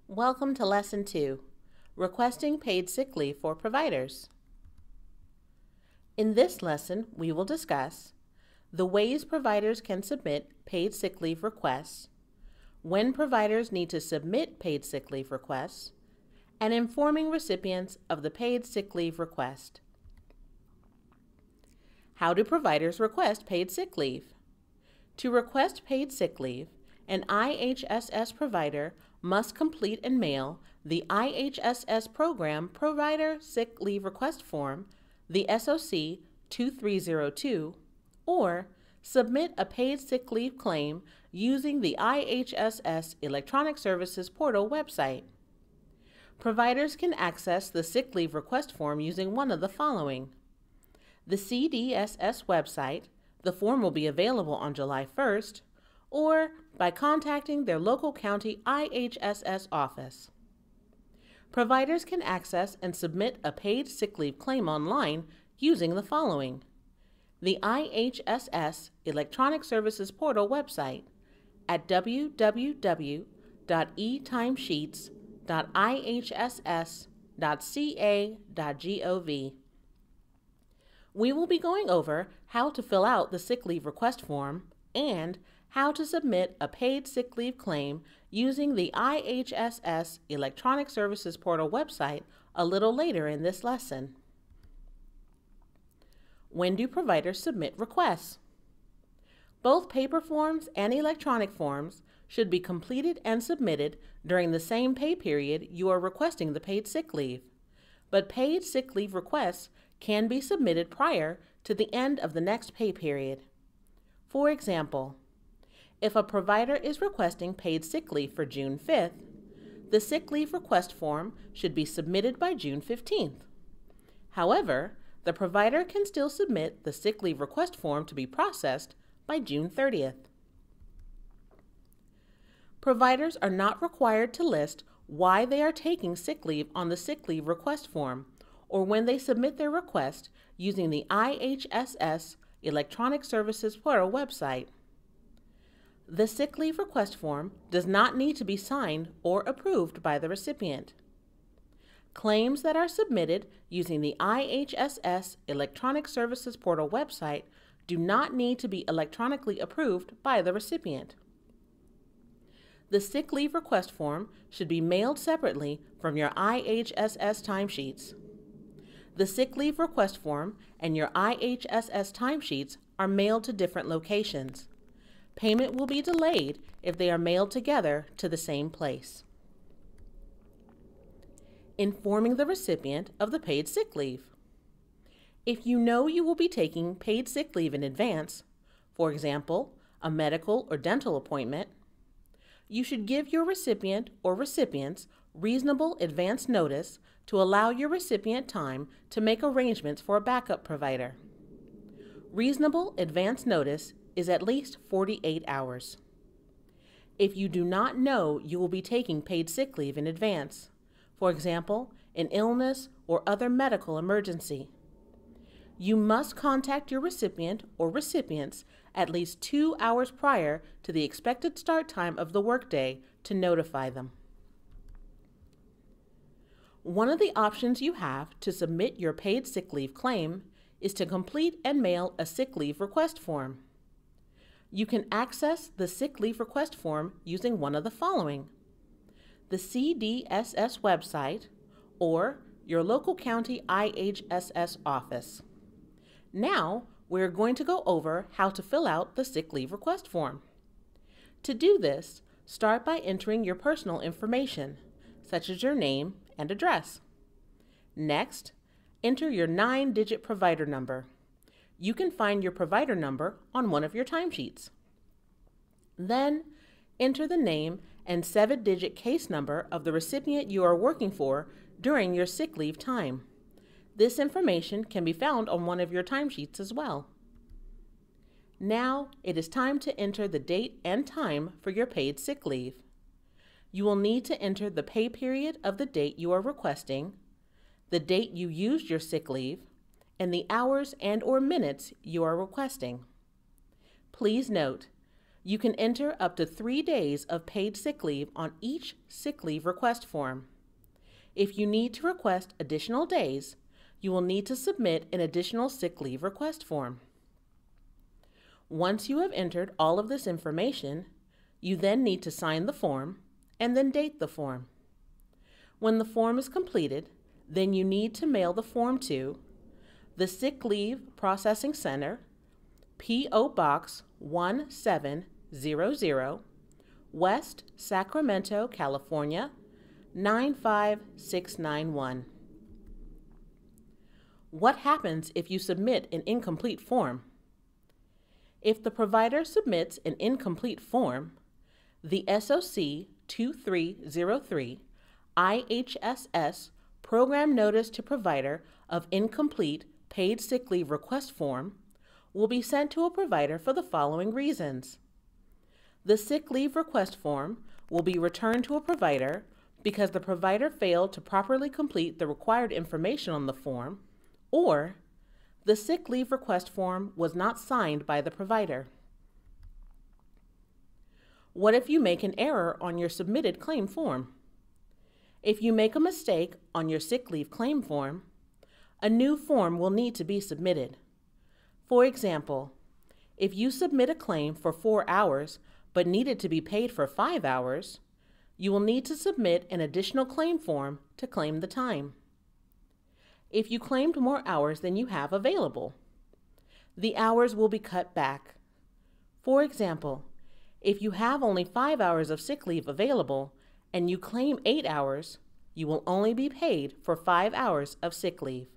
Welcome to Lesson 2, Requesting Paid Sick Leave for Providers. In this lesson, we will discuss the ways providers can submit paid sick leave requests, when providers need to submit paid sick leave requests, and informing recipients of the paid sick leave request. How do providers request paid sick leave? To request paid sick leave, an IHSS provider must complete and mail the IHSS Program Provider Sick Leave Request Form, the SOC 2302, or submit a paid sick leave claim using the IHSS Electronic Services Portal website. Providers can access the sick leave request form using one of the following: the CDSS website. The form will be available on July 1st, or by contacting their local county IHSS office. Providers can access and submit a paid sick leave claim online using the following: the IHSS Electronic Services Portal website at www.etimesheets.ihss.ca.gov. We will be going over how to fill out the sick leave request form and how to submit a paid sick leave claim using the IHSS Electronic Services Portal website a little later in this lesson. When do providers submit requests? Both paper forms and electronic forms should be completed and submitted during the same pay period you are requesting the paid sick leave, but paid sick leave requests can be submitted prior to the end of the next pay period. For example, if a provider is requesting paid sick leave for June 5th, the sick leave request form should be submitted by June 15th. However, the provider can still submit the sick leave request form to be processed by June 30th. Providers are not required to list why they are taking sick leave on the sick leave request form or when they submit their request using the IHSS Electronic Services Portal website. The sick leave request form does not need to be signed or approved by the recipient. Claims that are submitted using the IHSS Electronic Services Portal website do not need to be electronically approved by the recipient. The sick leave request form should be mailed separately from your IHSS timesheets. The sick leave request form and your IHSS timesheets are mailed to different locations. Payment will be delayed if they are mailed together to the same place. Informing the recipient of the paid sick leave. If you know you will be taking paid sick leave in advance, for example, a medical or dental appointment, you should give your recipient or recipients reasonable advance notice to allow your recipient time to make arrangements for a backup provider. Reasonable advance notice is at least 48 hours. If you do not know you will be taking paid sick leave in advance, for example, an illness or other medical emergency, you must contact your recipient or recipients at least 2 hours prior to the expected start time of the workday to notify them. One of the options you have to submit your paid sick leave claim is to complete and mail a sick leave request form. You can access the sick leave request form using one of the following: the CDSS website or your local county IHSS office. Now, we're going to go over how to fill out the sick leave request form. To do this, start by entering your personal information, such as your name and address. Next, enter your 9-digit provider number. You can find your provider number on one of your timesheets. Then, enter the name and 7-digit case number of the recipient you are working for during your sick leave time. This information can be found on one of your timesheets as well. Now, it is time to enter the date and time for your paid sick leave. You will need to enter the pay period of the date you are requesting, the date you used your sick leave, and the hours and/or minutes you are requesting. Please note, You can enter up to 3 days of paid sick leave on each sick leave request form. If you need to request additional days, you will need to submit an additional sick leave request form. Once you have entered all of this information, you then need to sign the form and then date the form. When the form is completed, then you need to mail the form to the Sick Leave Processing Center, P.O. Box 1700, West Sacramento, California 95691. What happens if you submit an incomplete form? If the provider submits an incomplete form, the SOC 2303 IHSS Program Notice to Provider of Incomplete Paid Sick Leave Request Form will be sent to a provider for the following reasons. The sick leave request form will be returned to a provider because the provider failed to properly complete the required information on the form, or the sick leave request form was not signed by the provider. What if you make an error on your submitted claim form? If you make a mistake on your sick leave claim form, a new form will need to be submitted. For example, if you submit a claim for 4 hours but needed to be paid for 5 hours, you will need to submit an additional claim form to claim the time. If you claimed more hours than you have available, the hours will be cut back. For example, if you have only 5 hours of sick leave available and you claim 8 hours, you will only be paid for 5 hours of sick leave.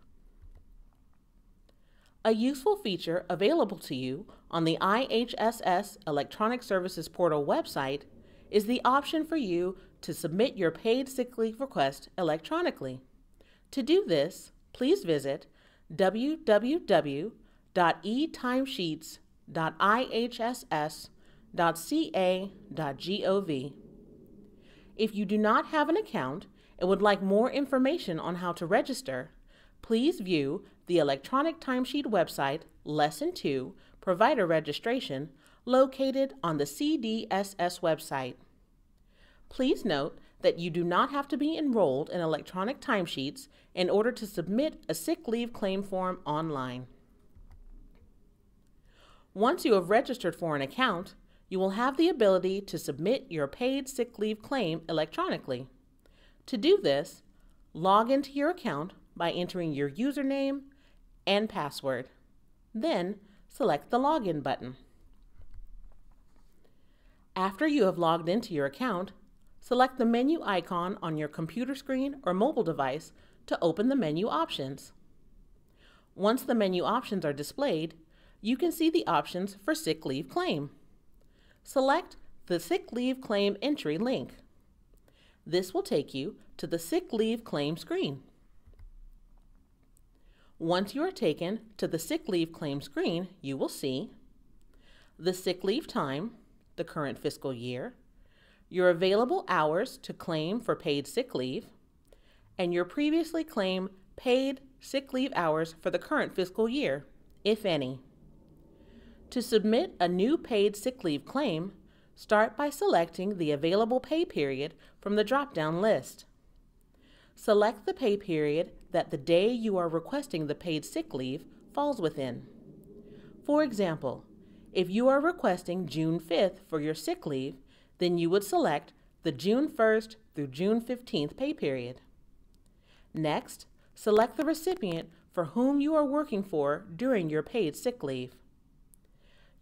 A useful feature available to you on the IHSS Electronic Services Portal website is the option for you to submit your paid sick leave request electronically. To do this, please visit www.etimesheets.ihss.ca.gov. If you do not have an account and would like more information on how to register, please view the electronic timesheet website Lesson 2 Provider Registration located on the CDSS website. Please note that you do not have to be enrolled in electronic timesheets in order to submit a sick leave claim form online. Once you have registered for an account, you will have the ability to submit your paid sick leave claim electronically. To do this, log into your account by entering your username and password. Then select the Login button. After you have logged into your account, select the menu icon on your computer screen or mobile device to open the menu options. Once the menu options are displayed, you can see the options for sick leave claim. Select the Sick Leave Claim Entry link. This will take you to the Sick Leave Claim screen. Once you are taken to the Sick Leave Claim screen, you will see the sick leave time, the current fiscal year, your available hours to claim for paid sick leave, and your previously claimed paid sick leave hours for the current fiscal year, if any. To submit a new paid sick leave claim, start by selecting the available pay period from the drop-down list. Select the pay period that the day you are requesting the paid sick leave falls within. For example, if you are requesting June 5th for your sick leave, then you would select the June 1st through June 15th pay period. Next, select the recipient for whom you are working for during your paid sick leave.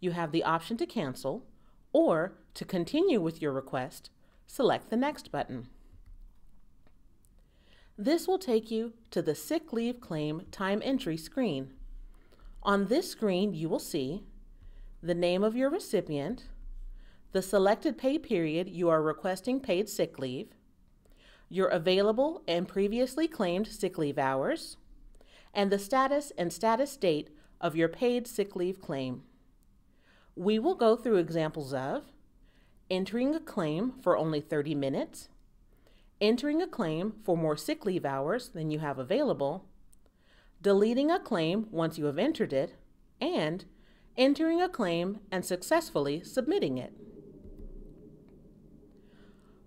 You have the option to cancel, or to continue with your request, select the Next button. This will take you to the Sick Leave Claim Time Entry screen. On this screen, you will see the name of your recipient, the selected pay period you are requesting paid sick leave, your available and previously claimed sick leave hours, and the status and status date of your paid sick leave claim. We will go through examples of entering a claim for only 30 minutes, entering a claim for more sick leave hours than you have available, deleting a claim once you have entered it, and entering a claim and successfully submitting it.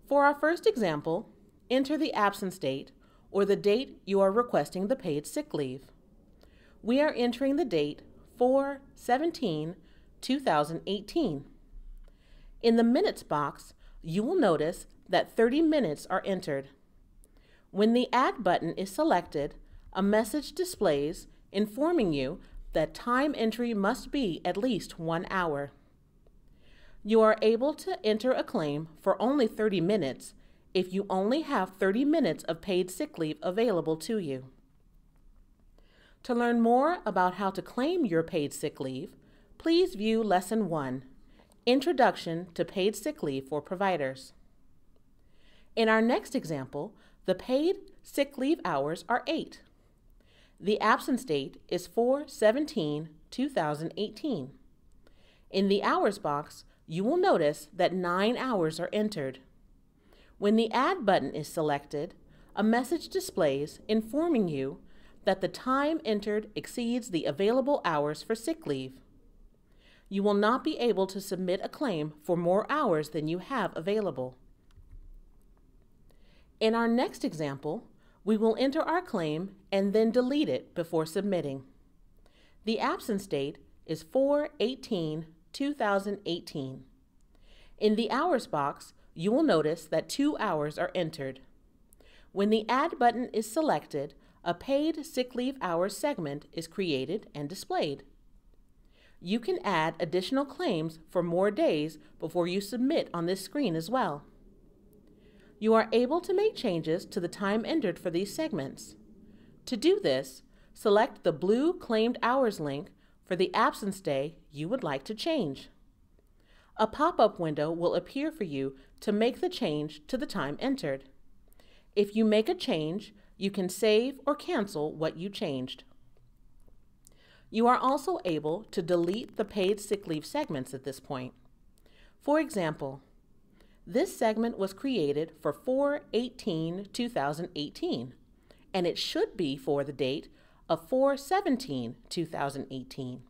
For our first example, enter the absence date or the date you are requesting the paid sick leave. We are entering the date 4/17/2018. In the minutes box, you will notice that 30 minutes are entered. When the Add button is selected, a message displays informing you that time entry must be at least 1 hour. You are able to enter a claim for only 30 minutes if you only have 30 minutes of paid sick leave available to you. To learn more about how to claim your paid sick leave, please view Lesson 1, Introduction to Paid Sick Leave for Providers. In our next example, the paid sick leave hours are 8. The absence date is 4/17/2018. In the hours box, you will notice that 9 hours are entered. When the Add button is selected, a message displays informing you that the time entered exceeds the available hours for sick leave. You will not be able to submit a claim for more hours than you have available. In our next example, we will enter our claim and then delete it before submitting. The absence date is 4/18/2018. In the hours box, you will notice that 2 hours are entered. When the Add button is selected, a paid sick leave hours segment is created and displayed. You can add additional claims for more days before you submit on this screen as well. You are able to make changes to the time entered for these segments. To do this, select the blue Claimed Hours link for the absence day you would like to change. A pop-up window will appear for you to make the change to the time entered. If you make a change, you can save or cancel what you changed. You are also able to delete the paid sick leave segments at this point. For example, this segment was created for 4/18/2018, and it should be for the date of 4/17/2018.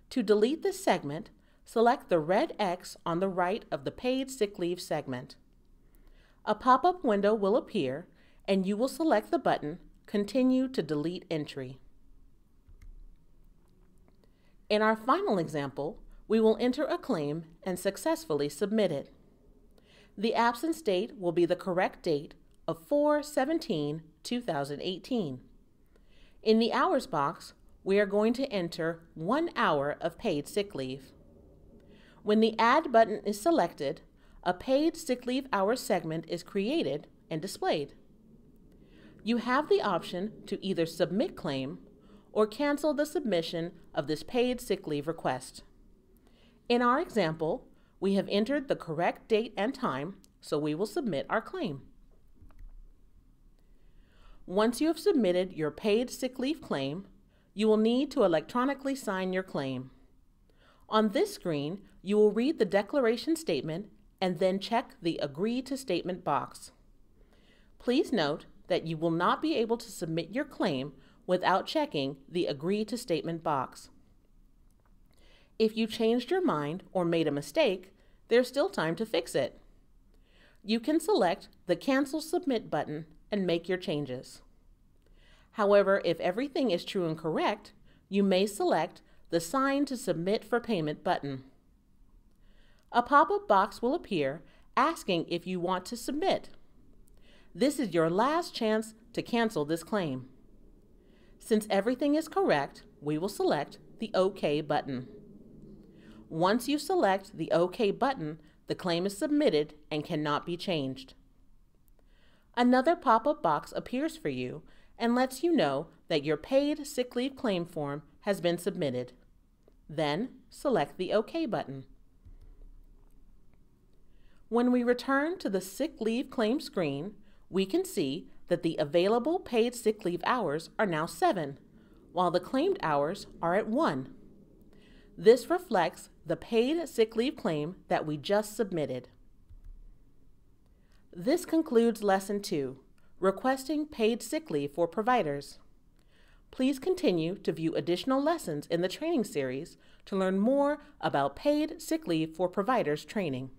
To delete this segment, select the red X on the right of the paid sick leave segment. A pop-up window will appear, and you will select the button Continue to Delete Entry. In our final example, we will enter a claim and successfully submit it. The absence date will be the correct date of 4/17/2018. In the hours box, we are going to enter 1 hour of paid sick leave. When the Add button is selected, a paid sick leave hours segment is created and displayed. You have the option to either submit claim or cancel the submission of this paid sick leave request. In our example, we have entered the correct date and time, so we will submit our claim. Once you have submitted your paid sick leave claim, you will need to electronically sign your claim. On this screen, you will read the declaration statement and then check the Agree to Statement box. Please note that you will not be able to submit your claim without checking the Agree to Statement box. If you changed your mind or made a mistake, there's still time to fix it. You can select the Cancel Submit button and make your changes. However, if everything is true and correct, you may select the Sign to Submit for Payment button. A pop-up box will appear asking if you want to submit. This is your last chance to cancel this claim. Since everything is correct, we will select the OK button. Once you select the OK button, the claim is submitted and cannot be changed. Another pop-up box appears for you and lets you know that your paid sick leave claim form has been submitted. Then select the OK button. When we return to the sick leave claim screen, we can see that the available paid sick leave hours are now 7, while the claimed hours are at 1. This reflects the paid sick leave claim that we just submitted. This concludes Lesson 2, Requesting Paid Sick Leave for Providers. Please continue to view additional lessons in the training series to learn more about paid sick leave for providers training.